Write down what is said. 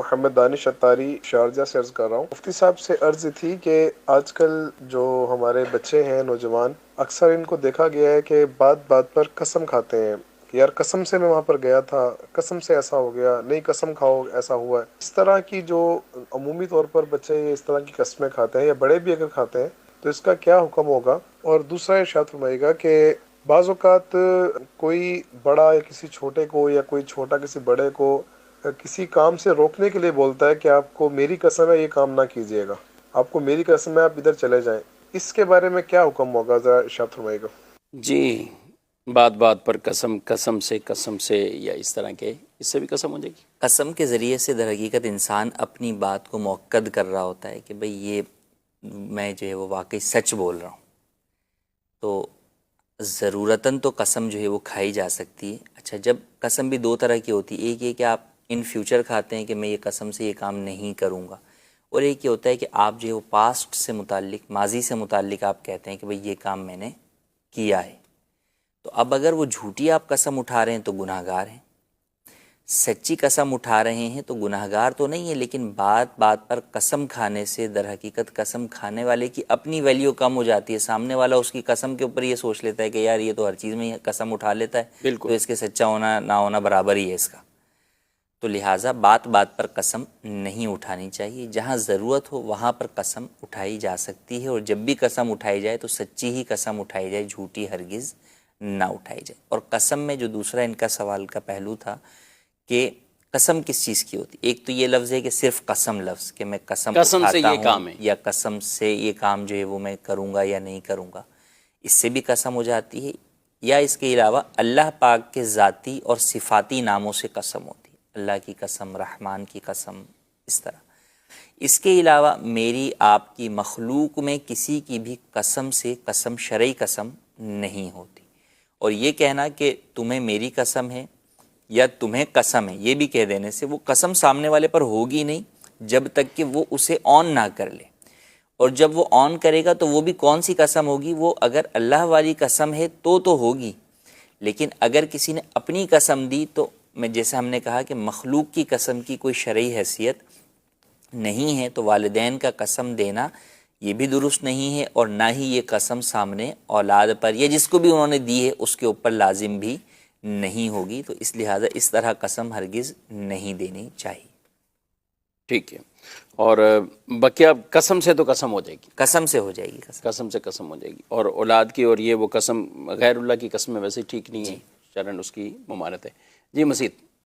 محمد دانش اتاری Sharjah سے عرض کر رہا ہوں۔ مفتی صاحب سے عرض تھی کہ آج کل جو ہمارے بچے ہیں، نوجوان، اکثر ان کو دیکھا گیا ہے کہ بات بات پر قسم کھاتے ہیں کہ یار قسم سے میں وہاں پر گیا تھا، قسم سے ایسا ہو گیا، نہیں قسم کھاؤ ایسا ہوا ہے۔ اس طرح کی جو عمومی طور پر بچے اس طرح کی قسمیں کھاتے ہیں یا بڑے بھی اگر کھاتے ہیں تو اس کا کیا حکم ہوگا؟ اور دوسرا ارشاد فرمائے گا کہ بعض اوقات کوئی بڑا یا کسی چھوٹے کو یا کوئی چھوٹا کسی بڑے کو کسی کام سے روکنے کے لیے بولتا ہے کہ آپ کو میری قسم ہے یہ کام نہ کیجیے گا، آپ کو میری قسم ہے آپ ادھر چلے جائیں، اس کے بارے میں کیا حکم ہوگا؟ ذرا ارشاد فرمائے گا۔ جی، بات بات پر قسم، قسم سے یا اس طرح کے، اس سے بھی قسم ہو جائے گی؟ قسم کے ذریعے سے در حقیقت انسان اپنی بات کو مؤکد کر رہا ہوتا ہے کہ بھئی یہ میں جو ہے وہ واقعی سچ بول رہا ہوں۔ تو ضرورتاً تو قسم جو ہے وہ کھائی جا سکتی ہے۔ اچھا، جب قسم بھی دو طرح کی ہوتی ہے، ایک یہ کہ آپ ان فیوچر کھاتے ہیں کہ میں یہ قسم سے یہ کام نہیں کروں گا، اور ایک یہ ہوتا ہے کہ آپ جو ہے وہ پاسٹ سے متعلق، ماضی سے متعلق آپ کہتے ہیں کہ بھئی یہ کام میں نے کیا ہے۔ تو اب اگر وہ جھوٹی آپ قسم اٹھا رہے ہیں تو گناہ گار ہیں، سچی قسم اٹھا رہے ہیں تو گناہ گار تو نہیں ہے، لیکن بات بات پر قسم کھانے سے در حقیقت قسم کھانے والے کی اپنی ویلیو کم ہو جاتی ہے۔ سامنے والا اس کی قسم کے اوپر یہ سوچ لیتا ہے کہ یار یہ تو ہر چیز میں قسم اٹھا لیتا ہے، بالکل، تو اس کے سچا ہونا نہ ہونا برابر ہی ہے اس کا۔ تو لہٰذا بات بات پر قسم نہیں اٹھانی چاہیے، جہاں ضرورت ہو وہاں پر قسم اٹھائی جا سکتی ہے، اور جب بھی قسم اٹھائی جائے تو سچی ہی قسم اٹھائی جائے، جھوٹی ہرگز نہ اٹھائی جائے۔ اور قسم میں جو دوسرا ان کا سوال کا پہلو تھا کہ قسم کس چیز کی ہوتی، ایک تو یہ لفظ ہے کہ صرف قسم لفظ، کہ میں قسم قسم سے اٹھاتا یہ ہوں کام ہے، یا قسم سے یہ کام جو ہے وہ میں کروں گا یا نہیں کروں گا، اس سے بھی قسم ہو جاتی ہے۔ یا اس کے علاوہ اللہ پاک کے ذاتی اور صفاتی ناموں سے قسم ہوتی ہے، اللہ کی قسم، رحمان کی قسم، اس طرح۔ اس کے علاوہ میری آپ کی مخلوق میں کسی کی بھی قسم سے قسم، شرعی قسم نہیں ہوتی۔ اور یہ کہنا کہ تمہیں میری قسم ہے یا تمہیں قسم ہے، یہ بھی کہہ دینے سے وہ قسم سامنے والے پر ہوگی نہیں جب تک کہ وہ اسے آن نہ کر لے، اور جب وہ آن کرے گا تو وہ بھی کون سی قسم ہوگی؟ وہ اگر اللہ والی قسم ہے تو ہوگی، لیکن اگر کسی نے اپنی قسم دی تو میں جیسے ہم نے کہا کہ مخلوق کی قسم کی کوئی شرعی حیثیت نہیں ہے، تو والدین کا قسم دینا یہ بھی درست نہیں ہے، اور نہ ہی یہ قسم سامنے اولاد پر یا جس کو بھی انہوں نے دی ہے اس کے اوپر لازم بھی نہیں ہوگی۔ تو اس لہٰذا اس طرح قسم ہرگز نہیں دینی چاہیے۔ ٹھیک ہے۔ اور باقی اب قسم سے تو قسم ہو جائے گی، قسم سے ہو جائے گی، قسم سے قسم ہو جائے گی، اور اولاد کی اور یہ وہ قسم غیر اللہ کی قسم میں ویسے ٹھیک نہیں ہے، جی۔ شرعاً اس کی ممانعت ہے۔ جی مزید